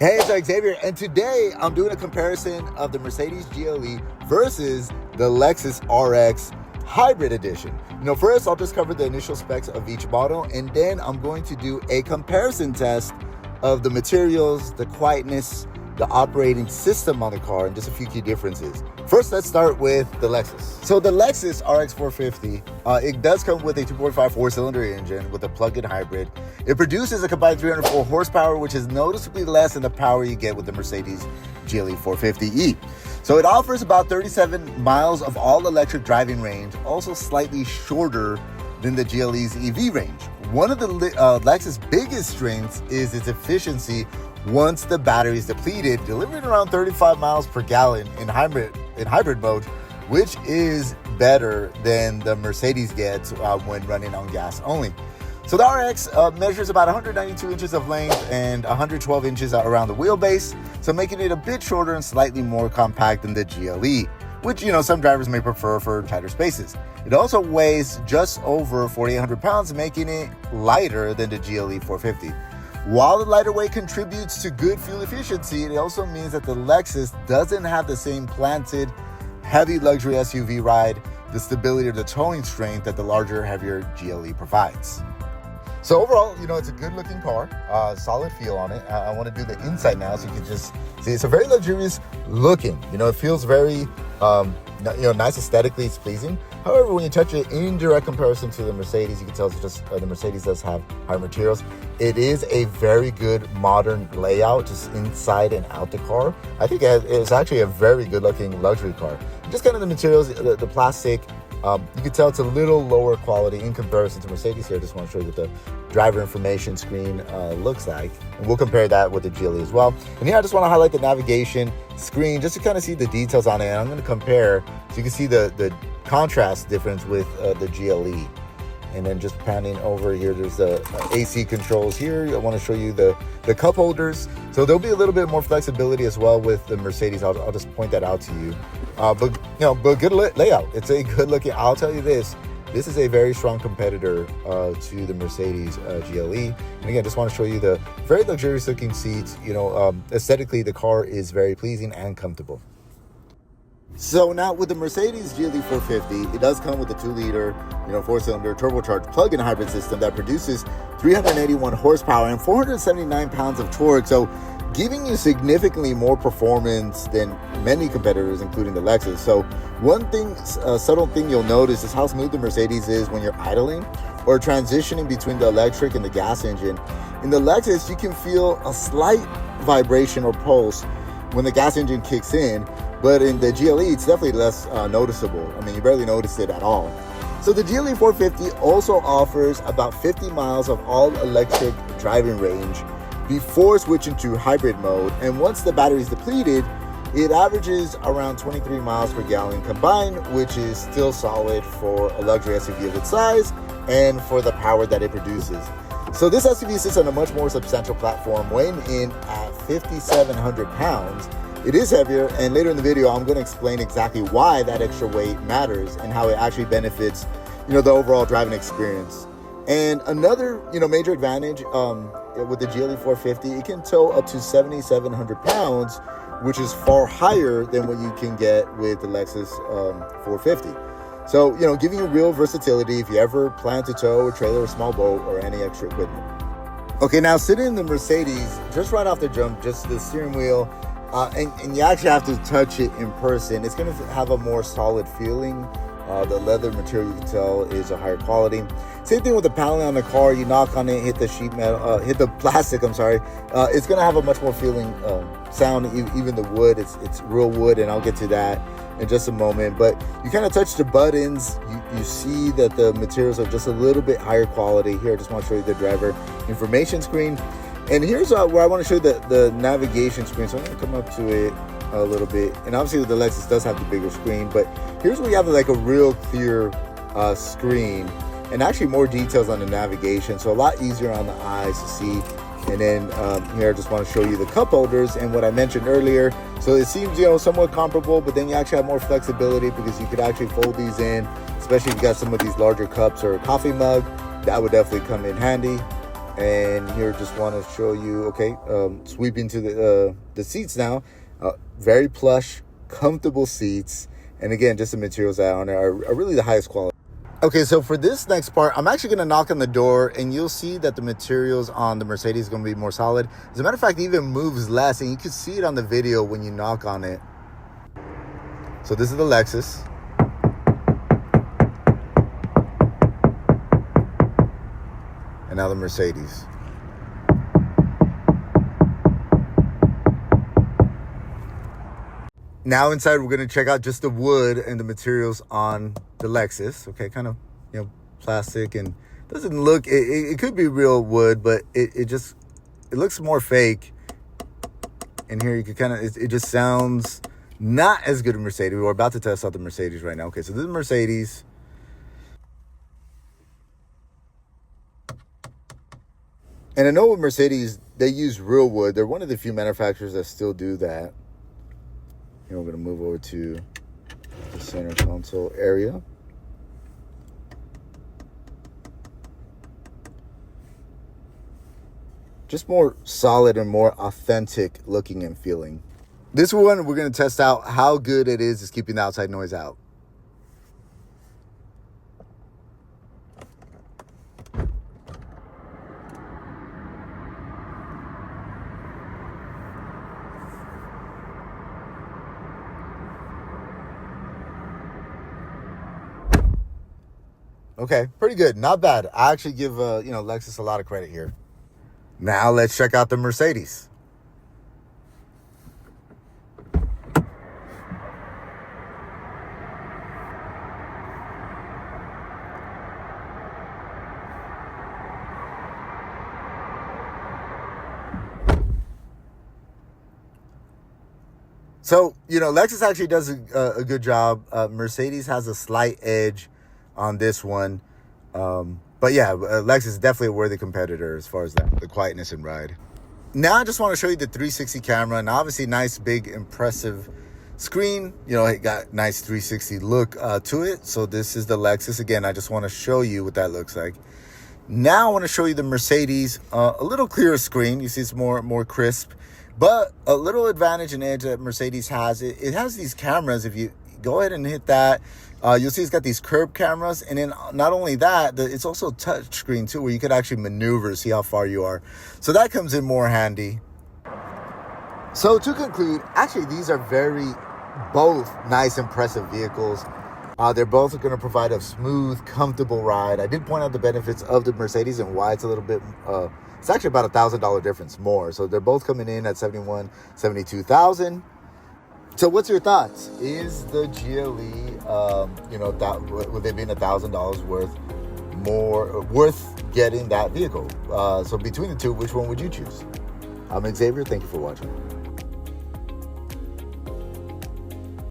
Hey, it's Xavier, and today I'm doing a comparison of the Mercedes GLE versus the Lexus RX Hybrid Edition. First I'll just cover the initial specs of each model, and then I'm going to do a comparison test of the materials, the quietness, the operating system on the car, and just a few key differences. First, let's start with the Lexus. So the Lexus RX 450, it does come with a 2.5 four-cylinder engine with a plug-in hybrid. It produces a combined 304 horsepower, which is noticeably less than the power you get with the Mercedes GLE 450e. So it offers about 37 miles of all-electric driving range, also slightly shorter than the GLE's EV range. One of the Lexus' biggest strengths is its efficiency once the battery is depleted, delivering around 35 miles per gallon in hybrid mode, which is better than the Mercedes gets when running on gas only. So the RX measures about 192 inches of length and 112 inches around the wheelbase, so making it a bit shorter and slightly more compact than the GLE, which some drivers may prefer for tighter spaces. It also weighs just over 4,800 pounds, making it lighter than the GLE 450. While the lighter weight contributes to good fuel efficiency, it also means that the Lexus doesn't have the same planted, heavy luxury SUV ride, the stability or the towing strength that the larger, heavier GLE provides. So overall, it's a good looking car, solid feel on it. I want to do the inside now so you can just see it's a very luxurious looking. It feels very, nice aesthetically, it's pleasing. However, when you touch it in direct comparison to the Mercedes, you can tell it's just the Mercedes does have higher materials. It is a very good modern layout, just inside and out the car. I think it's actually a very good looking luxury car. Just kind of the materials, the plastic, you can tell it's a little lower quality in comparison to Mercedes here. I just want to show you what the driver information screen looks like. And we'll compare that with the GLE as well. And here I just want to highlight the navigation screen just to kind of see the details on it. And I'm going to compare so you can see the contrast difference with the GLE. And then just panning over here, there's the AC controls here. I want to show you the cup holders. So there'll be a little bit more flexibility as well with the Mercedes. I'll just point that out to you. But good layout. It's a good looking, I'll tell you this is a very strong competitor to the Mercedes GLE. And again, just want to show you the very luxurious looking seats. Aesthetically, the car is very pleasing and comfortable. So now with the Mercedes GLE 450, it does come with a 2-liter, four-cylinder turbocharged plug-in hybrid system that produces 381 horsepower and 479 pounds of torque. So giving you significantly more performance than many competitors, including the Lexus. So one thing, subtle thing you'll notice is how smooth the Mercedes is when you're idling or transitioning between the electric and the gas engine. In the Lexus, you can feel a slight vibration or pulse when the gas engine kicks in, but in the GLE, it's definitely less noticeable. I mean, you barely notice it at all. So the GLE 450 also offers about 50 miles of all-electric driving range before switching to hybrid mode. And once the battery is depleted, it averages around 23 miles per gallon combined, which is still solid for a luxury SUV of its size and for the power that it produces. So this SUV sits on a much more substantial platform, weighing in at 5,700 pounds. It is heavier, and later in the video, I'm going to explain exactly why that extra weight matters and how it actually benefits, the overall driving experience. And another, major advantage with the GLE 450, it can tow up to 7,700 pounds, which is far higher than what you can get with the Lexus 450. So, giving you real versatility if you ever plan to tow a trailer, a small boat, or any extra equipment. Okay, now sitting in the Mercedes, just right off the jump, just the steering wheel, and you actually have to touch it in person. It's going to have a more solid feeling. The leather material, you can tell, is a higher quality. Same thing with the paneling on the car. You knock on it, hit the sheet metal, hit the plastic. I'm sorry. It's going to have a much more feeling sound. Even the wood, it's real wood, and I'll get to that in just a moment. But you kind of touch the buttons. You see that the materials are just a little bit higher quality. Here, I just want to show you the driver information screen. And here's where I want to show you the navigation screen. So I'm going to come up to it a little bit. And obviously the Lexus does have the bigger screen, but here's where you have like a real clear screen and actually more details on the navigation. So a lot easier on the eyes to see. And then here I just want to show you the cup holders and what I mentioned earlier. So it seems, somewhat comparable, but then you actually have more flexibility because you could actually fold these in, especially if you got some of these larger cups or a coffee mug. That would definitely come in handy. And here, just want to show you, okay, sweeping to the seats now. Very plush, comfortable seats. And again, just the materials that are on there are really the highest quality. Okay, so for this next part, I'm actually going to knock on the door, and you'll see that the materials on the Mercedes is going to be more solid. As a matter of fact, it even moves less, and you can see it on the video when you knock on it. So this is the Lexus. And now the Mercedes. Now inside, we're going to check out just the wood and the materials on the Lexus. Okay, kind of, plastic, and doesn't look, it could be real wood, but it looks more fake. And here you can kind of, it just sounds not as good as Mercedes. We're about to test out the Mercedes right now. Okay, so this is Mercedes. And I know with Mercedes, they use real wood. They're one of the few manufacturers that still do that. Here we're going to move over to the center console area. Just more solid and more authentic looking and feeling. This one, we're going to test out how good it is keeping the outside noise out. Okay, pretty good. Not bad. I actually give Lexus a lot of credit here. Now let's check out the Mercedes. So, Lexus actually does a good job. Mercedes has a slight edge on this one. But yeah, Lexus is definitely a worthy competitor as far as the quietness and ride. Now I just want to show you the 360 camera, and obviously nice, big, impressive screen. It got nice 360 look to it. So this is the Lexus. Again, I just want to show you what that looks like. Now I want to show you the Mercedes, a little clearer screen. You see it's more crisp, but a little advantage and edge that Mercedes has. It has these cameras. If you go ahead and hit that, you'll see it's got these curb cameras, and then not only that, it's also touch screen too, where you could actually maneuver, see how far you are. So that comes in more handy. So to conclude, actually these are both nice, impressive vehicles. They're both going to provide a smooth, comfortable ride. I did point out the benefits of the Mercedes and why it's a little bit, it's actually about $1,000 difference more. So they're both coming in at $72,000. So what's your thoughts? Is the GLE, with it being $1,000 worth getting that vehicle? So between the two, which one would you choose? I'm Xavier. Thank you for watching.